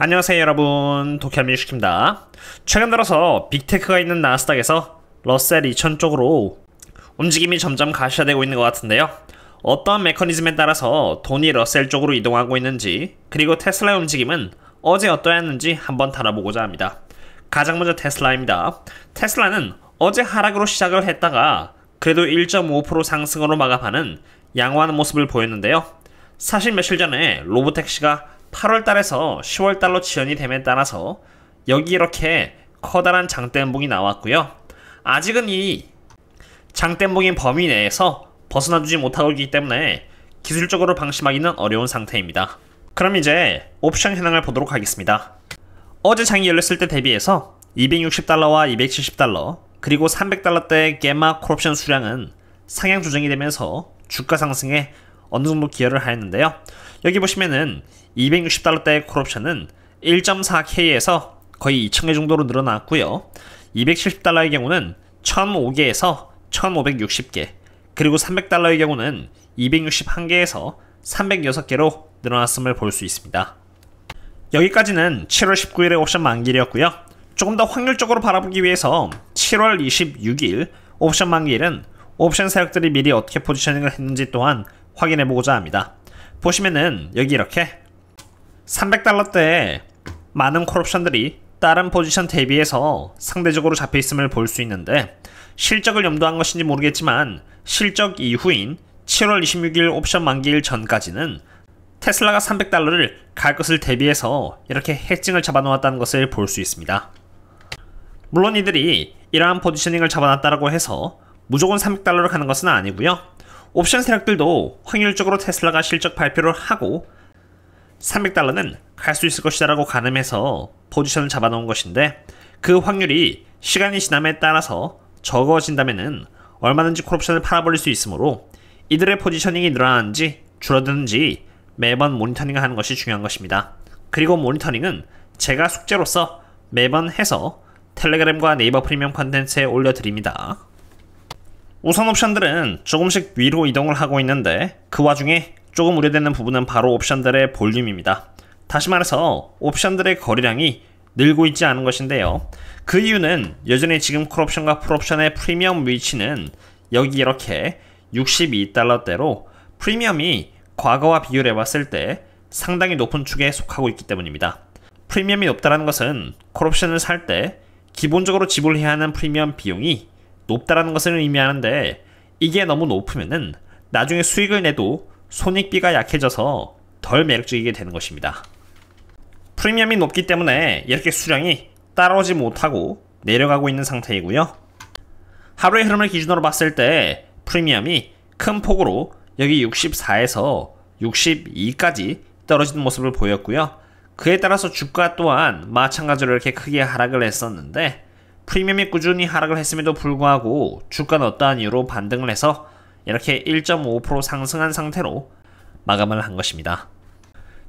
안녕하세요 여러분, 도쿄민식입니다. 최근 들어서 빅테크가 있는 나스닥에서 러셀 2000 쪽으로 움직임이 점점 가시화되고 있는 것 같은데요. 어떠한 메커니즘에 따라서 돈이 러셀 쪽으로 이동하고 있는지, 그리고 테슬라의 움직임은 어제 어떠했는지 한번 다뤄보고자 합니다. 가장 먼저 테슬라입니다. 테슬라는 어제 하락으로 시작을 했다가 그래도 1.5% 상승으로 마감하는 양호한 모습을 보였는데요. 사실 며칠 전에 로보택시가 8월달에서 10월달로 지연이 됨에 따라서 여기 이렇게 커다란 장대음봉이 나왔고요. 아직은 이 장대음봉의 범위 내에서 벗어나주지 못하고 있기 때문에 기술적으로 방심하기는 어려운 상태입니다. 그럼 이제 옵션 현황을 보도록 하겠습니다. 어제 장이 열렸을 때 대비해서 260달러와 270달러 그리고 300달러대의 게마 콜옵션 수량은 상향 조정이 되면서 주가 상승에 어느 정도 기여를 하였는데요. 여기 보시면은 260달러대의 콜옵션은 1.4K에서 거의 2000개 정도로 늘어났고요. 270달러의 경우는 1005개에서 1560개, 그리고 300달러의 경우는 261개에서 306개로 늘어났음을 볼 수 있습니다. 여기까지는 7월 19일의 옵션 만기일이었고요. 조금 더 확률적으로 바라보기 위해서 7월 26일 옵션 만기일은 옵션 세력들이 미리 어떻게 포지셔닝을 했는지 또한 확인해보고자 합니다. 보시면은 여기 이렇게 300달러대에 많은 콜옵션들이 다른 포지션 대비해서 상대적으로 잡혀있음을 볼 수 있는데, 실적을 염두한 것인지 모르겠지만 실적 이후인 7월 26일 옵션 만기일 전까지는 테슬라가 300달러를 갈 것을 대비해서 이렇게 해칭을 잡아놓았다는 것을 볼 수 있습니다. 물론 이들이 이러한 포지셔닝을 잡아놨다고 해서 무조건 300달러를 가는 것은 아니고요. 옵션 세력들도 확률적으로 테슬라가 실적 발표를 하고 300달러는 갈 수 있을 것이다 라고 가늠해서 포지션을 잡아놓은 것인데, 그 확률이 시간이 지남에 따라서 적어진다면은 얼마든지 콜옵션을 팔아버릴 수 있으므로 이들의 포지셔닝이 늘어나는지 줄어드는지 매번 모니터링을 하는 것이 중요한 것입니다. 그리고 모니터링은 제가 숙제로서 매번 해서 텔레그램과 네이버 프리미엄 컨텐츠에 올려드립니다. 우선 옵션들은 조금씩 위로 이동을 하고 있는데, 그 와중에 조금 우려되는 부분은 바로 옵션들의 볼륨입니다. 다시 말해서 옵션들의 거래량이 늘고 있지 않은 것인데요. 그 이유는 여전히 지금 콜옵션과 풀옵션의 프리미엄 위치는 여기 이렇게 62달러대로 프리미엄이 과거와 비교를 해봤을 때 상당히 높은 축에 속하고 있기 때문입니다. 프리미엄이 높다는 것은 콜옵션을 살 때 기본적으로 지불해야 하는 프리미엄 비용이 높다라는 것을 의미하는데, 이게 너무 높으면은 나중에 수익을 내도 손익비가 약해져서 덜 매력적이게 되는 것입니다. 프리미엄이 높기 때문에 이렇게 수량이 따라오지 못하고 내려가고 있는 상태이고요. 하루의 흐름을 기준으로 봤을 때 프리미엄이 큰 폭으로 여기 64에서 62까지 떨어지는 모습을 보였고요. 그에 따라서 주가 또한 마찬가지로 이렇게 크게 하락을 했었는데, 프리미엄이 꾸준히 하락을 했음에도 불구하고 주가는 어떠한 이유로 반등을 해서 이렇게 1.5% 상승한 상태로 마감을 한 것입니다.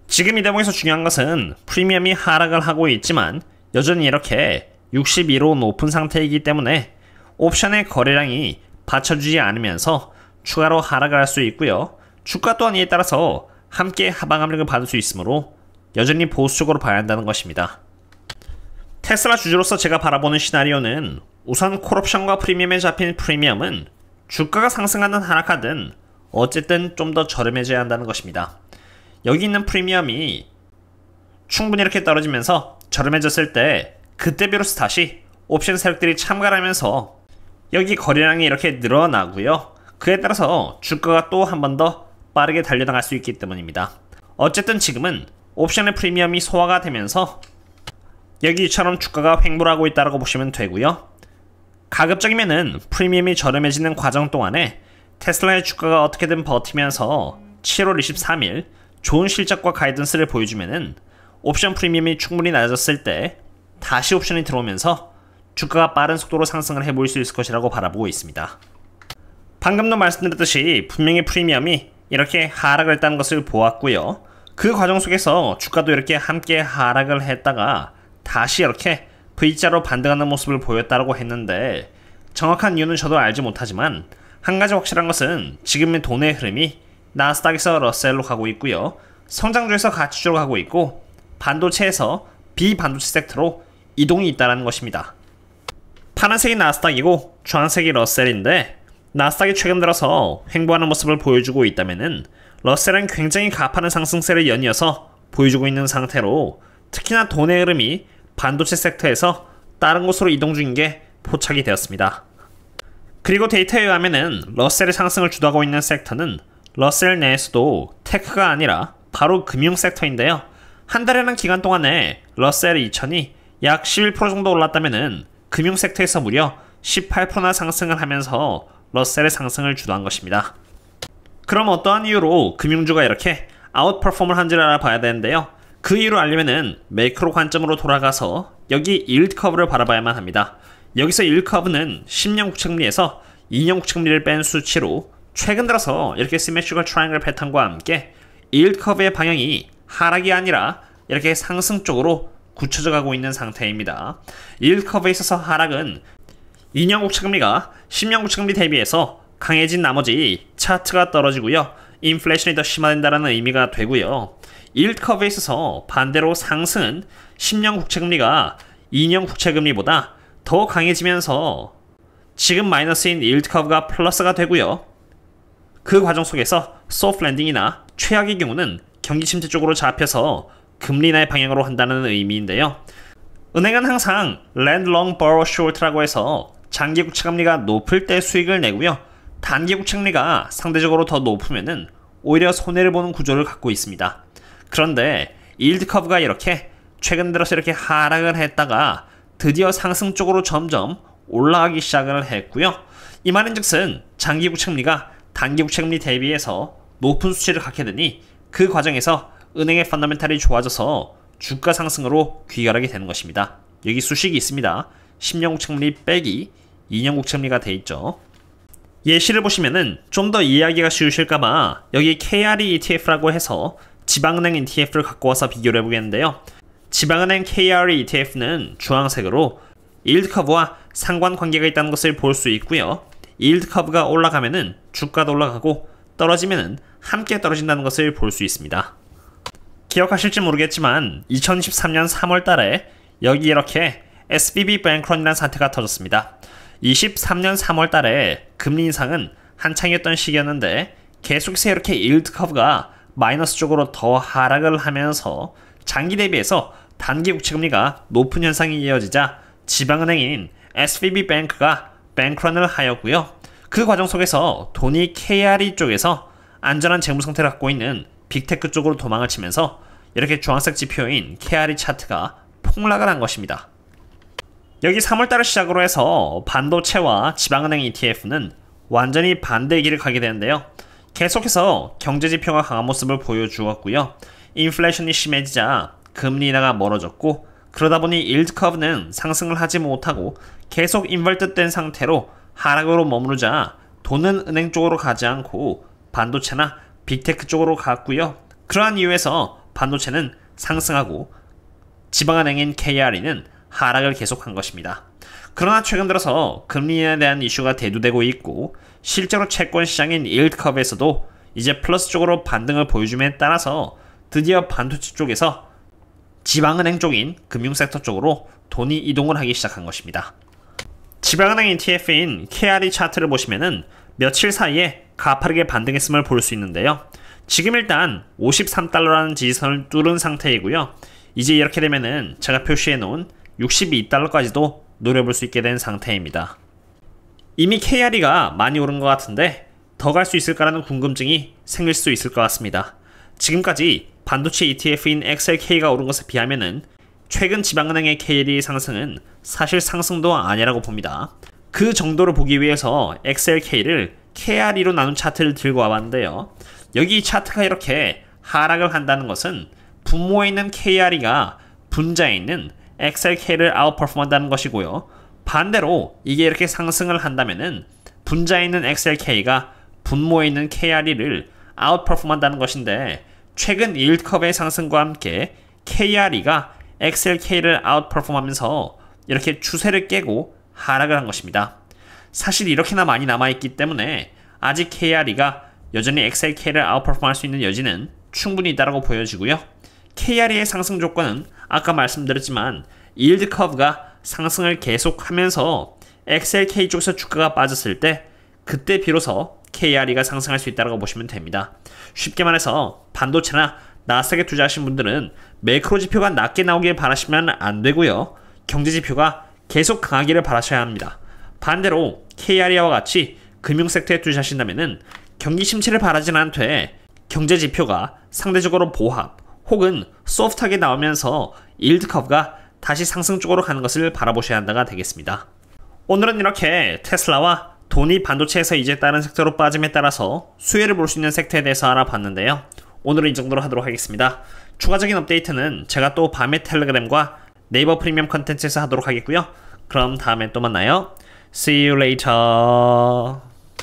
지금 이 대목에서 중요한 것은 프리미엄이 하락을 하고 있지만 여전히 이렇게 62로 높은 상태이기 때문에 옵션의 거래량이 받쳐주지 않으면서 추가로 하락을 할 수 있고요. 주가 또한 이에 따라서 함께 하방 압력을 받을 수 있으므로 여전히 보수적으로 봐야 한다는 것입니다. 테슬라 주주로서 제가 바라보는 시나리오는 우선 콜옵션과 프리미엄에 잡힌 프리미엄은 주가가 상승하든 하락하든 어쨌든 좀 더 저렴해져야 한다는 것입니다. 여기 있는 프리미엄이 충분히 이렇게 떨어지면서 저렴해졌을 때 그때 비로소 다시 옵션 세력들이 참가를 하면서 여기 거래량이 이렇게 늘어나고요. 그에 따라서 주가가 또 한 번 더 빠르게 달려나갈 수 있기 때문입니다. 어쨌든 지금은 옵션의 프리미엄이 소화가 되면서 여기처럼 주가가 횡보를 하고 있다고 보시면 되고요. 가급적이면은 프리미엄이 저렴해지는 과정 동안에 테슬라의 주가가 어떻게든 버티면서 7월 23일 좋은 실적과 가이던스를 보여주면은 옵션 프리미엄이 충분히 낮아졌을 때 다시 옵션이 들어오면서 주가가 빠른 속도로 상승을 해보일 수 있을 것이라고 바라보고 있습니다. 방금도 말씀드렸듯이 분명히 프리미엄이 이렇게 하락을 했다는 것을 보았고요. 그 과정 속에서 주가도 이렇게 함께 하락을 했다가 다시 이렇게 V자로 반등하는 모습을 보였다고 했는데, 정확한 이유는 저도 알지 못하지만 한 가지 확실한 것은 지금의 돈의 흐름이 나스닥에서 러셀로 가고 있고요. 성장주에서 가치주로 가고 있고 반도체에서 비반도체 섹터로 이동이 있다는 것입니다. 파란색이 나스닥이고 주황색이 러셀인데, 나스닥이 최근 들어서 횡보하는 모습을 보여주고 있다면은 러셀은 굉장히 가파른 상승세를 연이어서 보여주고 있는 상태로, 특히나 돈의 흐름이 반도체 섹터에서 다른 곳으로 이동 중인 게 포착이 되었습니다. 그리고 데이터에 의하면은 러셀의 상승을 주도하고 있는 섹터는 러셀 내에서도 테크가 아니라 바로 금융 섹터인데요. 한 달이라는 기간 동안에 러셀 2000이 약 11% 정도 올랐다면은 금융 섹터에서 무려 18%나 상승을 하면서 러셀의 상승을 주도한 것입니다. 그럼 어떠한 이유로 금융주가 이렇게 아웃퍼폼을 한지를 알아봐야 되는데요. 그 이유를 알려면은 매크로 관점으로 돌아가서 여기 일드 커브를 바라봐야만 합니다. 여기서 일드 커브는 10년 국채금리에서 2년 국채금리를 뺀 수치로 최근 들어서 이렇게 시메트리컬 트라이앵글 패턴과 함께 일드 커브의 방향이 하락이 아니라 이렇게 상승 쪽으로 굳혀져 가고 있는 상태입니다. 일드 커브에 있어서 하락은 2년 국채금리가 10년 국채금리 대비해서 강해진 나머지 차트가 떨어지고요. 인플레이션이 더 심화된다는 의미가 되고요. 일드 커브에 있어서 반대로 상승은 10년 국채금리가 2년 국채금리보다 더 강해지면서 지금 마이너스인 일드 커브가 플러스가 되고요. 그 과정 속에서 소프트 랜딩이나 최악의 경우는 경기 침체 쪽으로 잡혀서 금리 인하의 방향으로 한다는 의미인데요. 은행은 항상 Lend Long, Borrow Short라고 해서 장기 국채금리가 높을 때 수익을 내고요. 단기 국채금리가 상대적으로 더 높으면은 오히려 손해를 보는 구조를 갖고 있습니다. 그런데 일드 커브가 이렇게 최근 들어서 이렇게 하락을 했다가 드디어 상승 쪽으로 점점 올라가기 시작을 했고요. 이 말인즉슨 장기 국채금리가 단기 국채금리 대비해서 높은 수치를 갖게 되니 그 과정에서 은행의 펀더멘탈이 좋아져서 주가 상승으로 귀결하게 되는 것입니다. 여기 수식이 있습니다. 10년 국채금리 빼기 2년 국채금리가 돼 있죠. 예시를 보시면은 좀 더 이해하기가 쉬우실까봐 여기 KRE ETF라고 해서 지방은행 ETF를 갖고 와서 비교를 해보겠는데요. 지방은행 KRE ETF는 주황색으로 일드 커브와 상관관계가 있다는 것을 볼 수 있고요. 일드 커브가 올라가면은 주가도 올라가고 떨어지면은 함께 떨어진다는 것을 볼 수 있습니다. 기억하실지 모르겠지만 2013년 3월 달에 여기 이렇게 SVB 뱅크런이라는 사태가 터졌습니다. 23년 3월 달에 금리 인상은 한창이었던 시기였는데 계속해서 이렇게 일드 커브가 마이너스 쪽으로 더 하락을 하면서 장기 대비해서 단기 국채금리가 높은 현상이 이어지자 지방은행인 SVB 뱅크가 뱅크런을 하였고요. 그 과정 속에서 돈이 KRE 쪽에서 안전한 재무 상태를 갖고 있는 빅테크 쪽으로 도망을 치면서 이렇게 주황색 지표인 KRE 차트가 폭락을 한 것입니다. 여기 3월달을 시작으로 해서 반도체와 지방은행 ETF는 완전히 반대의 길을 가게 되는데요. 계속해서 경제지표가 강한 모습을 보여주었고요. 인플레이션이 심해지자 금리 인하가 멀어졌고, 그러다 보니 일드 커브는 상승을 하지 못하고 계속 인버트된 상태로 하락으로 머무르자 돈은 은행 쪽으로 가지 않고 반도체나 빅테크 쪽으로 갔고요. 그러한 이유에서 반도체는 상승하고 지방은행인 KRE는 하락을 계속한 것입니다. 그러나 최근 들어서 금리 인하에 대한 이슈가 대두되고 있고, 실제로 채권 시장인 일드 커브에서도 이제 플러스 쪽으로 반등을 보여줌에 따라서 드디어 반도체 쪽에서 지방은행 쪽인 금융섹터 쪽으로 돈이 이동을 하기 시작한 것입니다. 지방은행 ETF인 KRE 차트를 보시면은 며칠 사이에 가파르게 반등했음을 볼 수 있는데요. 지금 일단 53달러라는 지지선을 뚫은 상태이고요. 이제 이렇게 되면은 제가 표시해 놓은 62달러까지도 노려볼 수 있게 된 상태입니다. 이미 KRE가 많이 오른 것 같은데 더 갈 수 있을까라는 궁금증이 생길 수 있을 것 같습니다. 지금까지 반도체 ETF인 XLK가 오른 것에 비하면은 최근 지방은행의 KRE 상승은 사실 상승도 아니라고 봅니다. 그 정도를 보기 위해서 XLK를 KRE로 나눈 차트를 들고 와봤는데요. 여기 이 차트가 이렇게 하락을 한다는 것은 분모에 있는 KRE가 분자에 있는 XLK를 아웃퍼폼한다는 것이고요. 반대로 이게 이렇게 상승을 한다면은 분자에 있는 XLK가 분모에 있는 KRE를 아웃퍼폼한다는 것인데, 최근 일드 커브의 상승과 함께 KRE가 XLK를 아웃퍼폼하면서 이렇게 추세를 깨고 하락을 한 것입니다. 사실 이렇게나 많이 남아있기 때문에 아직 KRE가 여전히 XLK를 아웃퍼폼할 수 있는 여지는 충분히 있다고 보여지고요. KRE의 상승 조건은 아까 말씀드렸지만 yield 커브가 상승을 계속하면서 XLK 쪽에서 주가가 빠졌을 때 그때 비로소 KRE가 상승할 수 있다고 보시면 됩니다. 쉽게 말해서 반도체나 나스닥에 투자하신 분들은 매크로 지표가 낮게 나오길 바라시면 안 되고요. 경제 지표가 계속 강하기를 바라셔야 합니다. 반대로 KRE와 같이 금융 섹터에 투자하신다면 경기 침체를 바라지는 않되 경제 지표가 상대적으로 보합 혹은 소프트하게 나오면서 yield 커브가 다시 상승 쪽으로 가는 것을 바라보셔야 한다가 되겠습니다. 오늘은 이렇게 테슬라와 돈이 반도체에서 이제 다른 섹터로 빠짐에 따라서 수혜를 볼 수 있는 섹터에 대해서 알아봤는데요. 오늘은 이 정도로 하도록 하겠습니다. 추가적인 업데이트는 제가 또 밤에 텔레그램과 네이버 프리미엄 컨텐츠에서 하도록 하겠고요. 그럼 다음에 또 만나요. See you later.